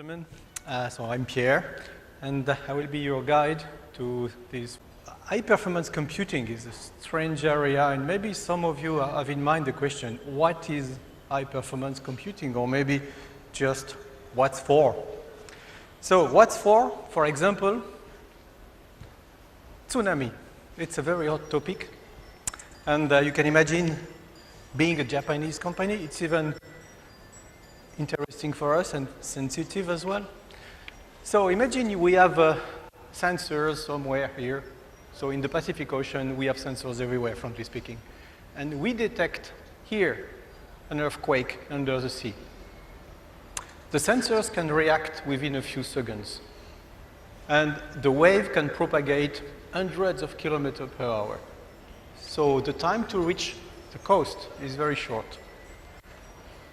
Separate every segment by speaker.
Speaker 1: Gentlemen, so I'm Pierre, and I will be your guide to this. High-performance computing is a strange area, and maybe some of you have in mind the question, what is high-performance computing, or maybe just what's for? So what's for example, Tsunami. It's a very hot topic, and you can imagine being a Japanese company, it's even interesting for us and sensitive as well. So imagine we have sensors somewhere here. So in the Pacific Ocean, we have sensors everywhere, frankly speaking. And we detect here an earthquake under the sea. The sensors can react within a few seconds. And the wave can propagate hundreds of kilometers per hour. So the time to reach the coast is very short.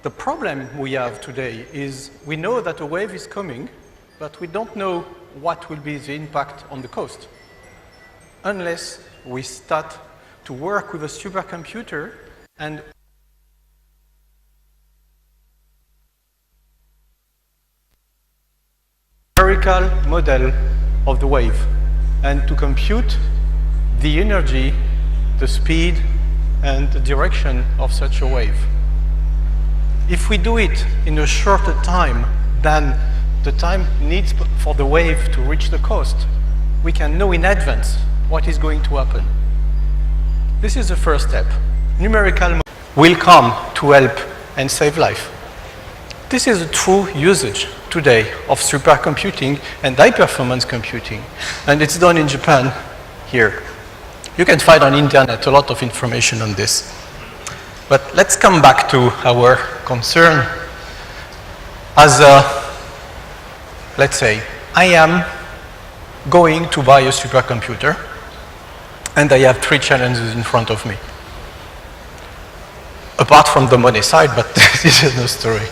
Speaker 1: The problem we have today is we know that a wave is coming, but we don't know what will be the impact on the coast unless we start to work with a supercomputer and numerical model of the wave and to compute the energy, the speed, and the direction of such a wave. If we do it in a shorter time than the time needs for the wave to reach the coast, we can know in advance what is going to happen. This is the first step. Numerical will come to help and save life. This is a true usage today of supercomputing and high-performance computing, and it's done in Japan here. You can find on the internet a lot of information on this. But let's come back to our concern. As let's say, I am going to buy a supercomputer, and I have three challenges in front of me. Apart from the money side, but this is no story.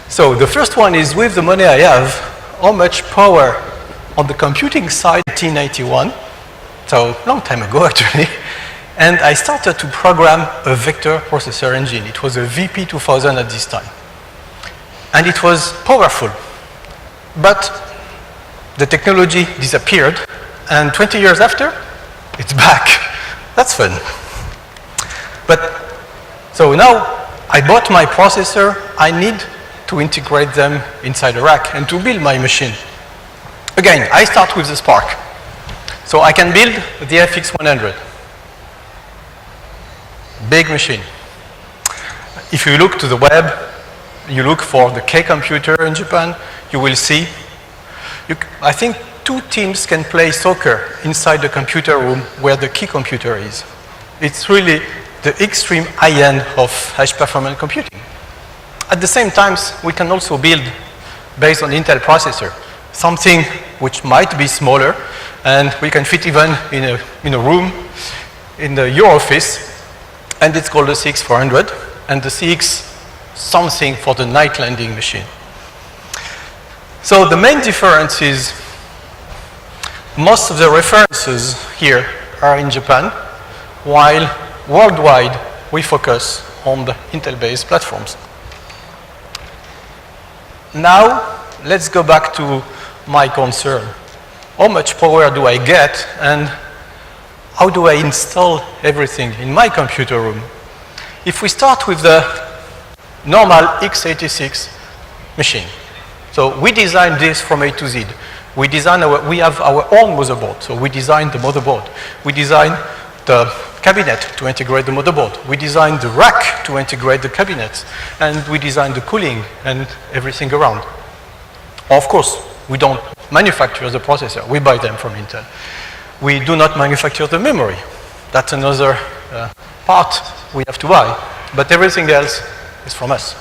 Speaker 1: So the first one is, with the money I have, how much power on the computing side, 1991, so long time ago actually, and I started to program a vector processor engine. It was a VP2000 at this time. And it was powerful. But the technology disappeared, and 20 years after, it's back. That's fun. But, so now I bought my processor. I need to integrate them inside a rack and to build my machine. Again, I start with the Spark. So I can build the FX100. Big machine. If you look to the web, you look for the K computer in Japan, you will see, I think 2 teams can play soccer inside the computer room where the key computer is. It's really the extreme high end of high-performance computing. At the same time, we can also build, based on Intel processor, something which might be smaller, and we can fit even in a room in your office. And it's called the CX400, and the CX something for the night landing machine. So the main difference is most of the references here are in Japan, while worldwide we focus on the Intel-based platforms. Now let's go back to my concern. How much power do I get, and how do I install everything in my computer room? If we start with the normal x86 machine, so we designed this from A to Z. We have our own motherboard, so we designed the motherboard. We designed the cabinet to integrate the motherboard. We designed the rack to integrate the cabinets, and we designed the cooling and everything around. Of course, we don't manufacture the processor. We buy them from Intel. We do not manufacture the memory. That's another part we have to buy. But everything else is from us.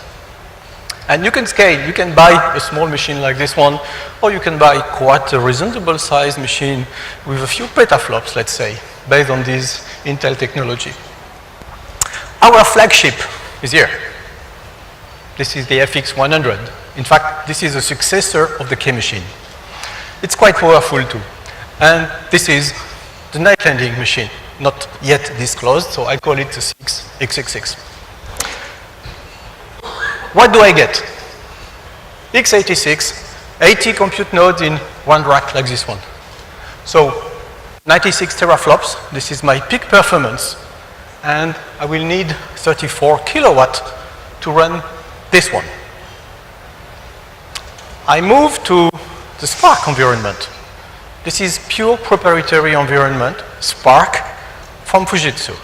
Speaker 1: And you can scale. You can buy a small machine like this one, or you can buy quite a reasonable sized machine with a few petaflops, let's say, based on this Intel technology. Our flagship is here. This is the FX100. In fact, this is a successor of the K machine. It's quite powerful too. And this is the night landing machine, not yet disclosed, so I call it the 6xxx. What do I get? x86 80 compute nodes in one rack like this one. So 96 teraflops, this is my peak performance, and I will need 34 kilowatt to run this one. I move to the Spark environment. This is pure proprietary environment, Spark, from Fujitsu.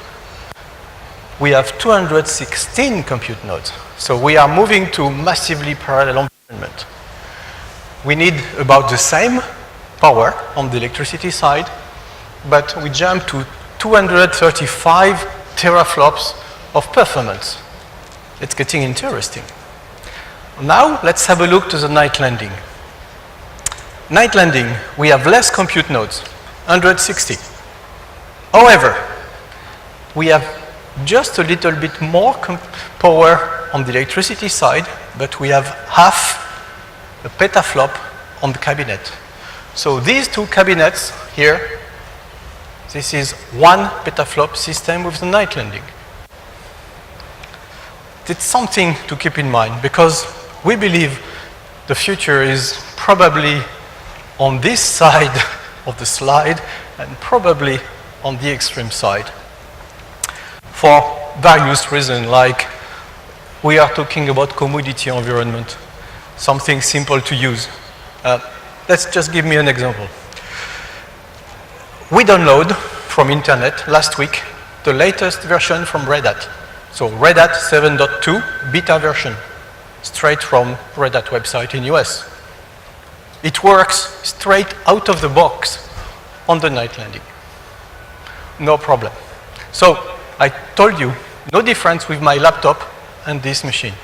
Speaker 1: We have 216 compute nodes, so we are moving to massively parallel environment. We need about the same power on the electricity side, but we jump to 235 teraflops of performance. It's getting interesting. Now, let's have a look to the night landing. Night landing, we have less compute nodes, 160. However, we have just a little bit more power on the electricity side, but we have half a petaflop on the cabinet. So these two cabinets here, this is one petaflop system with the night landing. It's something to keep in mind because we believe the future is probably on this side of the slide and probably on the extreme side for various reasons, like we are talking about commodity environment, something simple to use. Let's just give me an example. We download from internet last week the latest version from Red Hat. So Red Hat 7.2 beta version, straight from Red Hat website in US. It works straight out of the box on the night landing. No problem. So I told you, no difference with my laptop and this machine.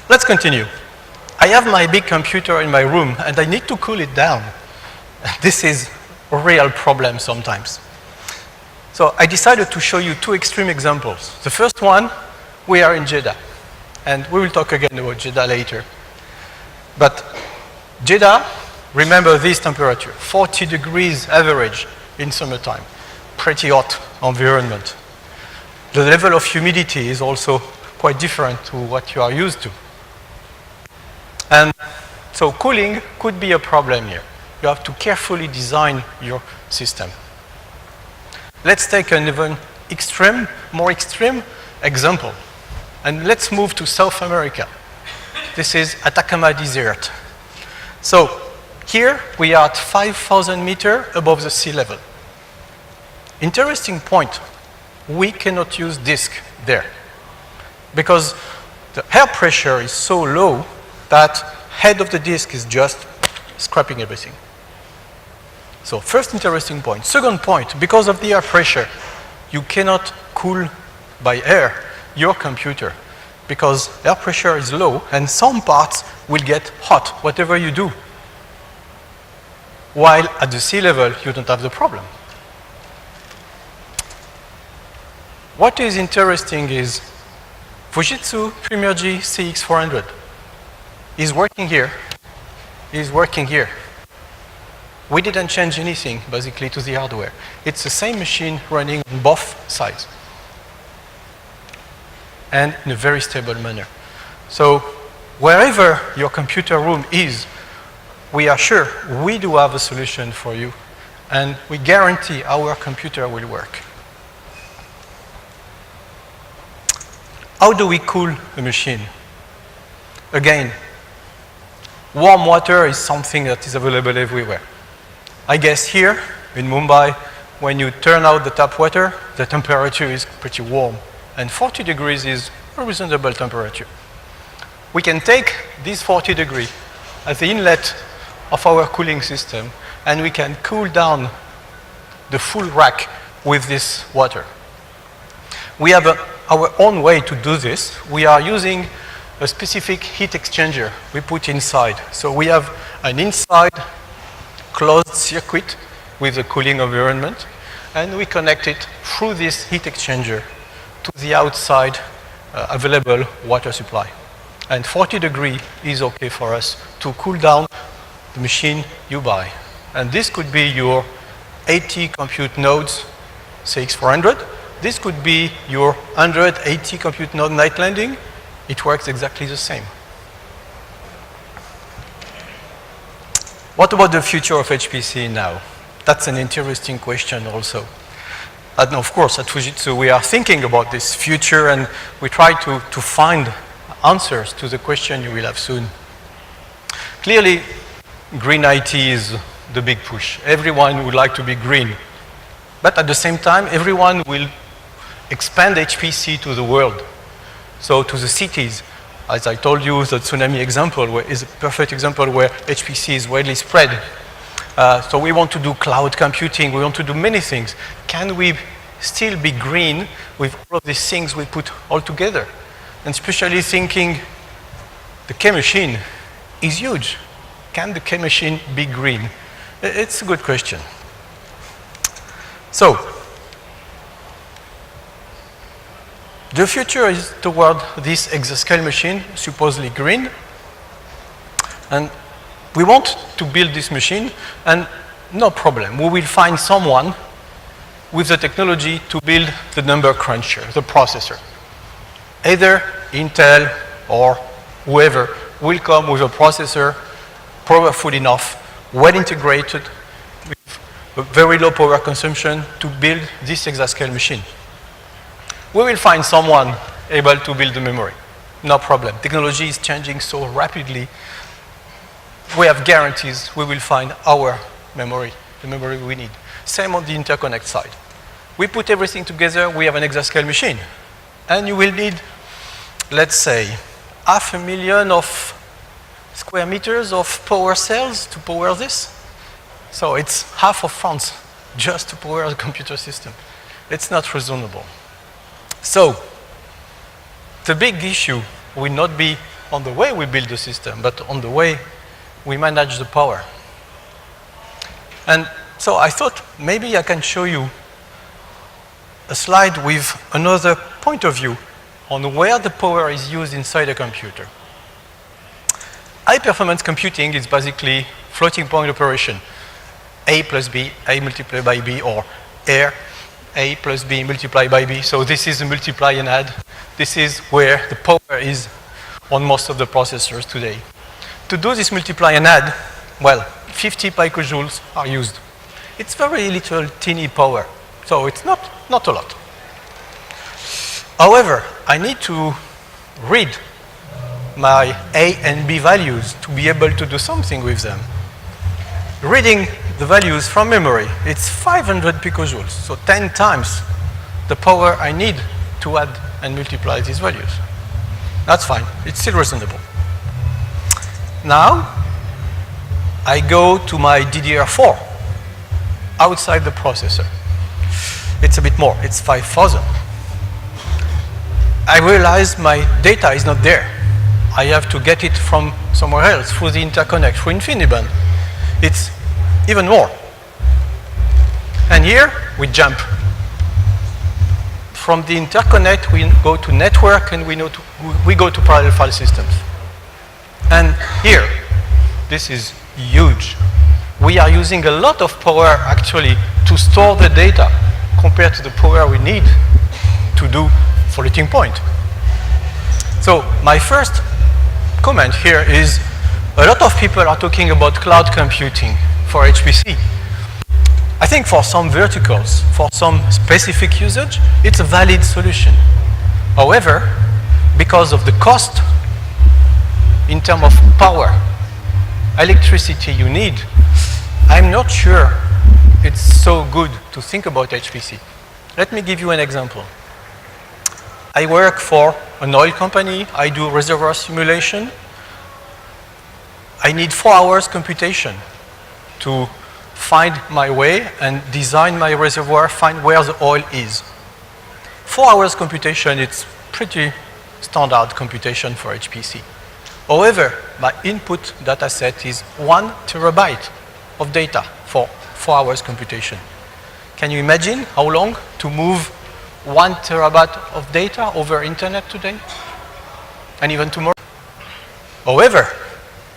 Speaker 1: Let's continue. I have my big computer in my room and I need to cool it down. This is a real problem sometimes. So I decided to show you two extreme examples. The first one, we are in Jeddah. And we will talk again about Jeddah later. But Jeddah, remember this temperature, 40 degrees average in summertime. Pretty hot environment. The level of humidity is also quite different to what you are used to. And so cooling could be a problem here. You have to carefully design your system. Let's take an even more extreme example. And let's move to South America. This is Atacama Desert. So here we are at 5,000 meters above the sea level. Interesting point, we cannot use disk there because the air pressure is so low that head of the disk is just scrapping everything. So first interesting point. Second point, because of the air pressure, you cannot cool by air your computer because air pressure is low and some parts will get hot, whatever you do. While at the sea level, you don't have the problem. What is interesting is Fujitsu Premier G CX400 is working here, is working here. We didn't change anything, basically, to the hardware. It's the same machine running on both sides and in a very stable manner. So wherever your computer room is, we are sure we do have a solution for you, and we guarantee our computer will work. How do we cool a machine? Again, warm water is something that is available everywhere. I guess here in Mumbai, when you turn out the tap water, the temperature is pretty warm, and 40 degrees is a reasonable temperature. We can take this 40 degrees as the inlet of our cooling system, and we can cool down the full rack with this water. We have our own way to do this. We are using a specific heat exchanger we put inside. So we have an inside closed circuit with a cooling environment, and we connect it through this heat exchanger to the outside available water supply. And 40 degrees is okay for us to cool down the machine you buy. And this could be your 80 compute nodes CX400. This could be your 180 compute node night landing. It works exactly the same. What about the future of HPC now? That's an interesting question also. And of course, at Fujitsu, we are thinking about this future and we try to find answers to the question you will have soon. Clearly, green IT is the big push. Everyone would like to be green. But at the same time, everyone will expand HPC to the world. So to the cities. As I told you, the Tsunami example is a perfect example where HPC is widely spread. So we want to do cloud computing. We want to do many things. Can we still be green with all of these things we put all together? And especially thinking the K-machine is huge. Can the K-machine be green? It's a good question. So, the future is toward this exascale machine, supposedly green. And we want to build this machine, and no problem. We will find someone with the technology to build the number cruncher, the processor. Either Intel or whoever will come with a processor powerful enough, well integrated, with a very low power consumption to build this exascale machine. We will find someone able to build the memory. No problem. Technology is changing so rapidly. We have guarantees we will find our memory, the memory we need. Same on the interconnect side. We put everything together, we have an exascale machine. And you will need, let's say, 500,000 of square meters of power cells to power this. So it's half of France just to power the computer system. It's not reasonable. So the big issue will not be on the way we build the system, but on the way we manage the power. And so I thought maybe I can show you a slide with another point of view on where the power is used inside a computer. High-performance computing is basically floating point operation. A plus B, A multiplied by B, or A plus B multiplied by B. So this is a multiply and add. This is where the power is on most of the processors today. To do this multiply and add, well, 50 picojoules are used. It's very little, teeny power. So it's not a lot. However, I need to read my A and B values to be able to do something with them. Reading the values from memory, it's 500 picojoules, so 10 times the power I need to add and multiply these values. That's fine, it's still reasonable. Now, I go to my DDR4 outside the processor. It's a bit more, it's 5,000. I realize my data is not there. I have to get it from somewhere else through the interconnect, through InfiniBand. It's even more. And here we jump. From the interconnect, we go to network and we go to parallel file systems. And here, this is huge. We are using a lot of power actually to store the data compared to the power we need to do floating point. So my first comment here is a lot of people are talking about cloud computing for HPC. I think for some verticals, for some specific usage, it's a valid solution. However, because of the cost in terms of power, electricity you need, I'm not sure it's so good to think about HPC. Let me give you an example. I work for an oil company. I do reservoir simulation. I need 4 hours computation to find my way and design my reservoir, find where the oil is. 4 hours computation, it's pretty standard computation for HPC. However, my input data set is 1 terabyte of data for 4 hours computation. Can you imagine how long to move 1 terabyte of data over internet today? And even tomorrow? However,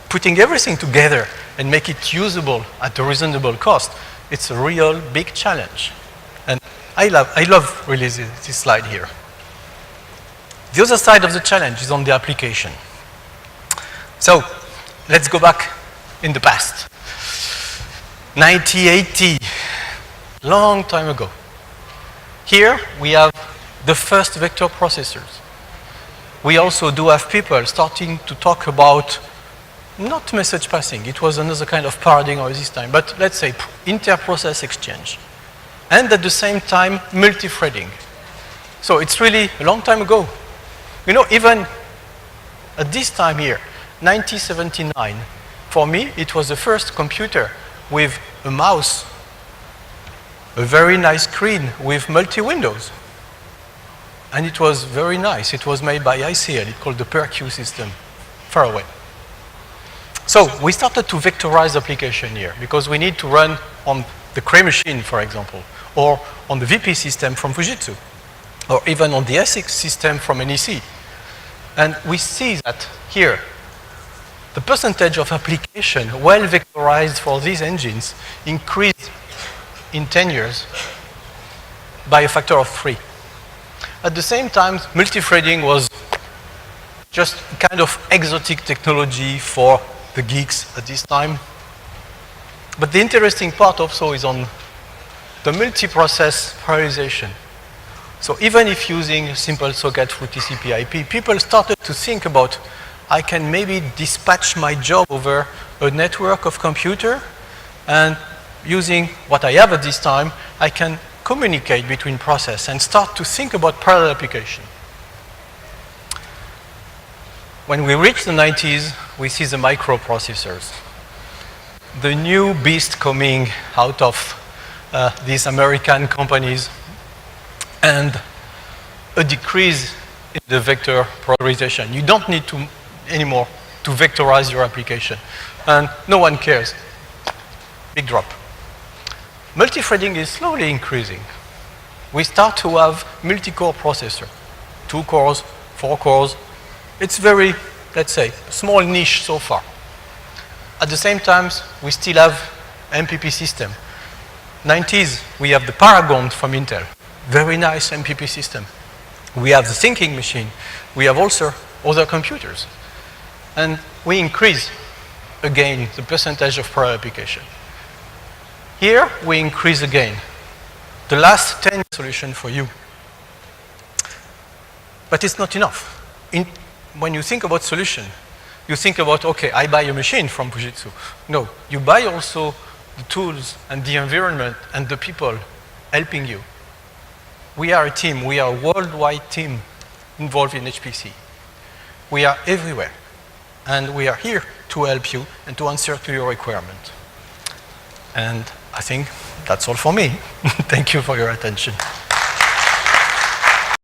Speaker 1: putting everything together and make it usable at a reasonable cost, it's a real big challenge. And I love really this slide here. The other side of the challenge is on the application. So let's go back in the past. 1980, long time ago. Here we have the first vector processors. We also do have people starting to talk about not message passing, it was another kind of paradigm of this time, but let's say inter-process exchange. And at the same time, multi-threading. So it's really a long time ago. You know, even at this time here, 1979, for me, it was the first computer with a mouse, a very nice screen with multi-windows. And it was very nice. It was made by ICL. It's called the PerQ system, far away. So we started to vectorize application here because we need to run on the Cray machine, for example, or on the VP system from Fujitsu, or even on the SX system from NEC. And we see that here, the percentage of application well vectorized for these engines increased in 10 years by a factor of 3. At the same time, multi-threading was just kind of exotic technology for the geeks at this time. But the interesting part also is on the multi-process parallelization. So even if using simple socket through TCP/IP, people started to think about, I can maybe dispatch my job over a network of computer, and using what I have at this time, I can communicate between process and start to think about parallel application. When we reach the 90s, we see the microprocessors. The new beast coming out of these American companies, and a decrease in the vector prioritization. You don't need to anymore to vectorize your application, and no one cares. Big drop. Multi-threading is slowly increasing. We start to have multi-core processor, 2 cores, 4 cores. It's very, let's say, small niche so far. At the same time, we still have MPP system. 90s, we have the Paragon from Intel. Very nice MPP system. We have the thinking machine. We have also other computers. And we increase, again, the percentage of parallel application. Here, we increase again. The last 10 solution for you. But it's not enough. When you think about solution, you think about, okay, I buy a machine from Fujitsu. No, you buy also the tools and the environment and the people helping you. We are a team. We are a worldwide team involved in HPC. We are everywhere. And we are here to help you and to answer to your requirement. And I think that's all for me. Thank you for your attention.